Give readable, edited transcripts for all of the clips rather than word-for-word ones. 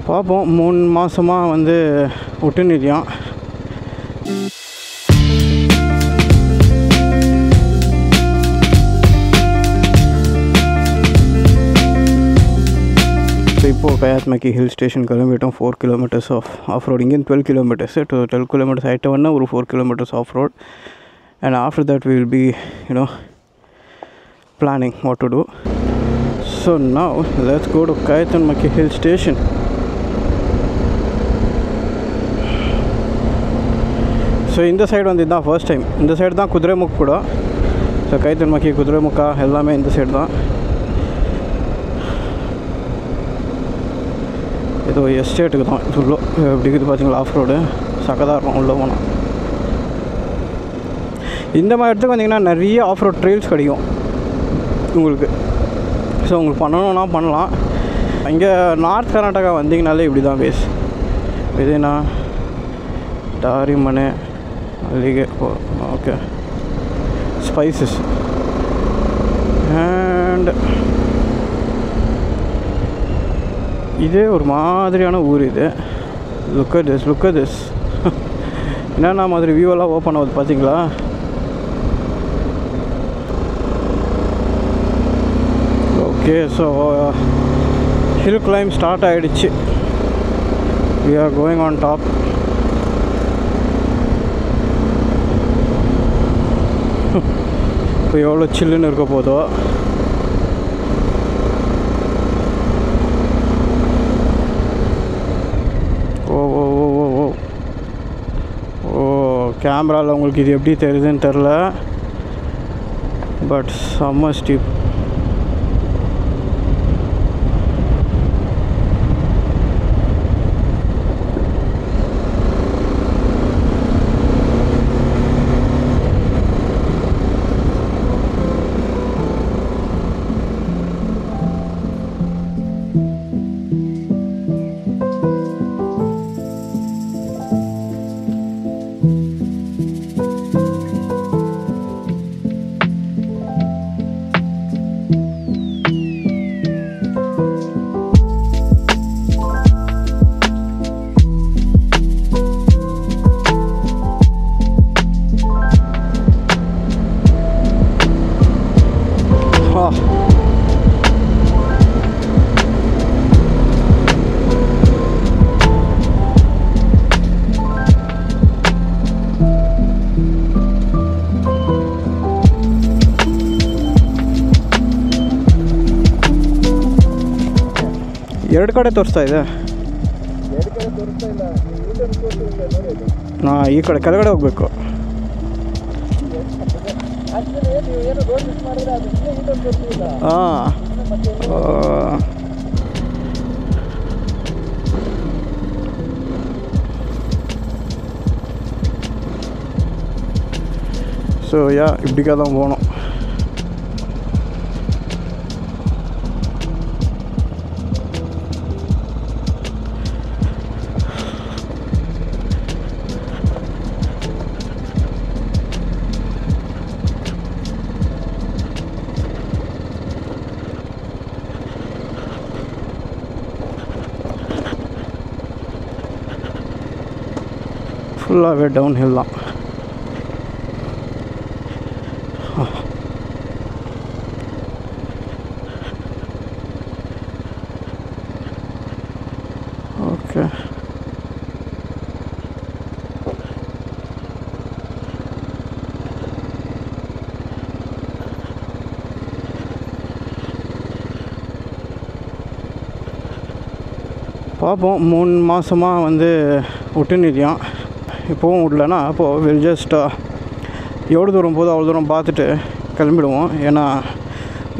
பார்ப்போம். 3 மாதமாக வந்து விட்டுநிதியான். இப்போது கயாத்மக்கி ஹில் ஸ்டேஷன் கிளம்பிட்டோம். 4 kilometers ஆஃப் ரோட். இங்கேருந்து 12 kilometers to 12 kilometers ஆகிட்ட வேணா ஒரு 4 kilometers off road. And after that we will be planning what to do. So now let's go to Kayathanmakki hill station. So இந்த side வந்து இதுதான் first time. இந்த side தான் குதிரைமுக் கூட. So கைத்தன்மக்கி, குதிரைமுக்கா எல்லாமே இந்த சைடு தான். ஏதோ எஸ்டேட்டுக்கு தான் இது உள்ள எப்படி இருக்குது பார்த்தீங்களா. ஆஃப் ரோடு சக்கதாக இருக்கும் உள்ளே போனால். இந்த மாதிரி இடத்துக்கு வந்தீங்கன்னா நிறைய ஆஃப் ரோட் ட்ரெயில்ஸ் கிடைக்கும் உங்களுக்கு. ஸோ உங்களுக்கு பண்ணணுன்னா பண்ணலாம். இங்கே நார்த் கர்நாடகா வந்தீங்கனாலே இப்படி தான் பேஸ். இதுனா ದಾರಿಮನೆ ಅಲ್ಲಿಗೆ ಓಕೆ ಸ್ಪೈಸಸ್ ಆ್ಯಂಡ್ இதே ஒரு மாதிரியான ஊர் இது. லுக் அட் திஸ் என்னென்ன மாதிரி வியூவெல்லாம் ஓப்பன் ஆகுது பார்த்தீங்களா. Okay, so hill climb start ஆகிடுச்சு. We are going on top. இப்போ எவ்வளோ சில்லுன்னு இருக்க போதோ. ஓ ஓ ஓ ஓ ஓ ஓ கேமராவில் உங்களுக்கு இது எப்படி தெரியுதுன்னு தெரில. பட் செம்ம ஸ்டீப். ಎರಡು ಕಡೆ ತೋರಿಸ್ತಾ ಇದೆ. ಹಾಂ, ಈ ಕಡೆ ಕೆಳಗಡೆ ಹೋಗಬೇಕು. ಹಾಂ, ஸோ இப்படிக்காக தான் போகணும். ஃபுல்லாகவே டவுன் ஹில் தான். ஓகே, பார்ப்போம். 3 மாதமாக வந்து விட்டுநிதியான். இப்போவும் விடலன்னா அப்போது வில் ஜஸ்ட் எவ்வளோ தூரம் போதும் அவ்வளோ தூரம் பார்த்துட்டு கிளம்பிடுவோம். ஏன்னா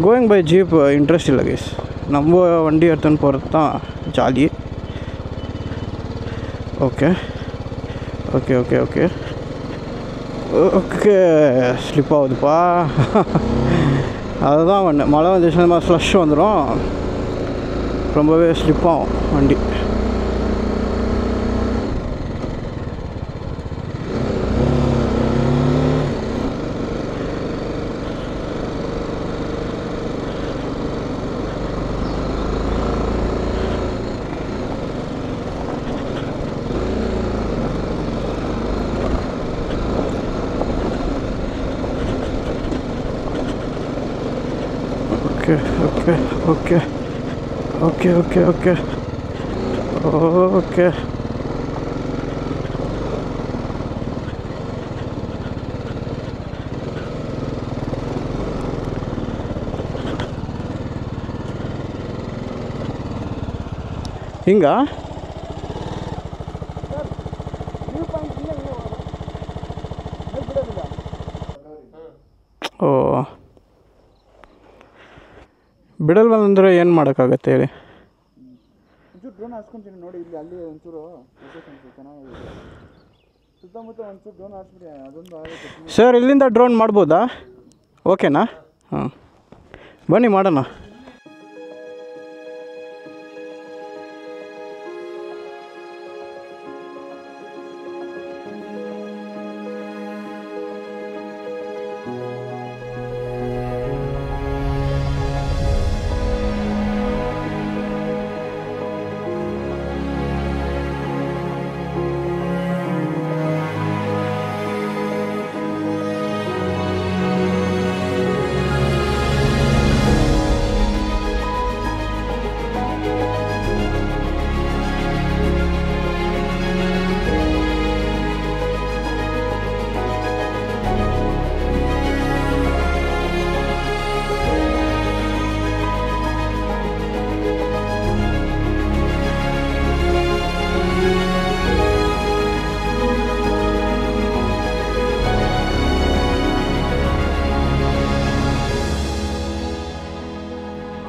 கோயிங் பை ஜீப் இன்ட்ரெஸ்ட் இல்லை கைஸ். நம்ம வண்டி எடுத்துன்னு போகிறது தான் jolly. Okay okay okay okay okay slip ஆகுதுப்பா. அதுதான் வண்டி மழை வந்துச்சுன்னா மாதிரி ஃப்ளஷ் வந்துடும். ரொம்பவே ஸ்லிப் ஆகும் வண்டி. Okay okay okay okay okay. ಹಿಂಗ ಓ ಬಿಡಲ್ವಂದ್ರೆ ಏನು ಮಾಡೋಕ್ಕಾಗತ್ತೆ ಹೇಳಿ. ಒಂಚೂರು ಡ್ರೋನ್ ಹಾಸ್ಕೊಂತೀನಿ ನೋಡಿ, ಇಲ್ಲಿ ಅಲ್ಲಿ ಒಂಚೂರು ಚೆನ್ನಾಗಿದೆ, ಸುತ್ತಮುತ್ತ ಒಂಚೂರು ಡ್ರೋನ್ ಹಾಸ್ಬಿಡಿ, ಅದೊಂದು ಆಗುತ್ತೆ. ಸರ್ ಇಲ್ಲಿಂದ ಡ್ರೋನ್ ಮಾಡ್ಬೋದಾ? ಓಕೆನಾ? ಹಾಂ ಬನ್ನಿ ಮಾಡೋಣ.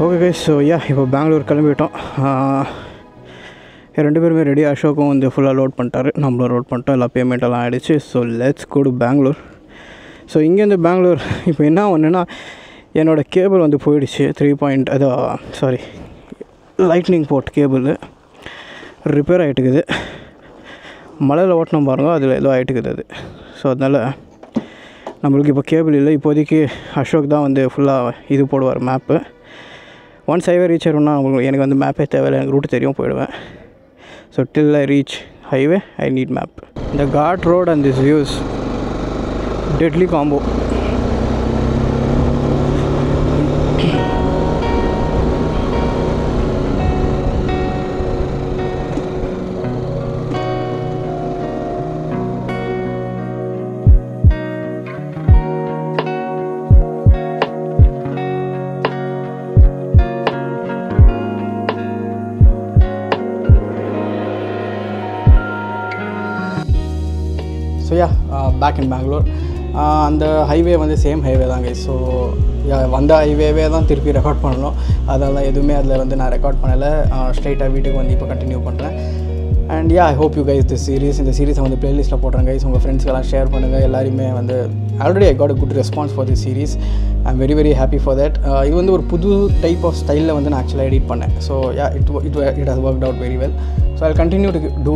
ஓகே கைஸ், ஸோ இப்போ பெங்களூர் கிளம்பிட்டோம். 2 பேருமே ரெடி. அசோக்கும் வந்து ஃபுல்லாக லோட் பண்ணிட்டாரு, நம்மளும் லோட் பண்ணிட்டோம், எல்லாம் பேமெண்ட்டெல்லாம் ஆகிடுச்சு. So let's go to Bangalore. So இங்கேருந்து பெங்களூர் இப்போ என்ன ஒன்றுனா, என்னோடய கேபிள் வந்து போயிடுச்சு. 3 லைட்னிங் போர்ட் கேபிள் ரிப்பேர் ஆகிட்டுக்குது. மலையில் ஓட்டணும் பாருங்க, அதில் ஏதோ ஆகிட்டுக்குது அது. ஸோ அதனால் நம்மளுக்கு இப்போ கேபிள் இல்லை. இப்போதைக்கு அசோக் தான் வந்து ஃபுல்லாக இது போடுவார் மேப்பு. ஒன்ஸ் ஹைவே ரீச் ஆகிடும்னா எனக்கு வந்து மேப்பே தேவையில்லை, எனக்கு ரூட் தெரியும், போயிடுவேன். So till I reach highway I need map. இந்த ghat road and this views deadly combo. So back in Bangalore. அந்த ஹைவே வந்து சேம் ஹைவே தாங்க. ஸோ வந்த ஹைவேவே தான் திருப்பி ரெக்கார்ட் பண்ணணும். அதெல்லாம் எதுவுமே அதில் வந்து நான் ரெக்கார்ட் பண்ணலை. ஸ்ட்ரைட்டாக வீட்டுக்கு வந்து இப்போ கண்டினியூ பண்ணுறேன். And I hope you guys this series. இந்த சீரிஸை வந்து ப்ளேலிஸ்ட்டில் போடுறேன் கைஸ். உங்கள் ஃப்ரெண்ட்ஸ்க்கெல்லாம் ஷேர் பண்ணுங்கள். எல்லாருமே வந்து already I got a good response for this series. I am very happy for that. இது வந்து ஒரு புது டைப் ஆஃப் ஸ்டைலில் வந்து நான் ஆக்சுவலாக எடிட் பண்ணேன். So it has worked out very well. So I continue to do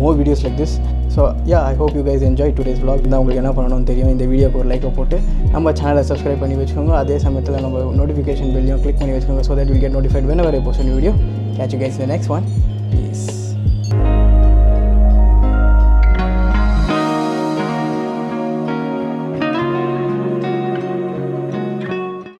more videos like this. So I hope you guys enjoy today's vlog. இருந்தால் உங்களுக்கு என்ன பண்ணணும்னு தெரியும். இந்த வீடியோக்கு ஒரு லைக்கை போட்டு நம்ம சேனலை சப்ஸ்கிரைப் பண்ணி வச்சுக்கோங்க. அதே சமயத்தில் நம்ம நோட்டிஃபிகேஷன் பெல்லையும் கிளிக் பண்ணி வச்சுக்கோங்க. So that will get notified whenever I post a new video. Catch you guys in the next one. Peace.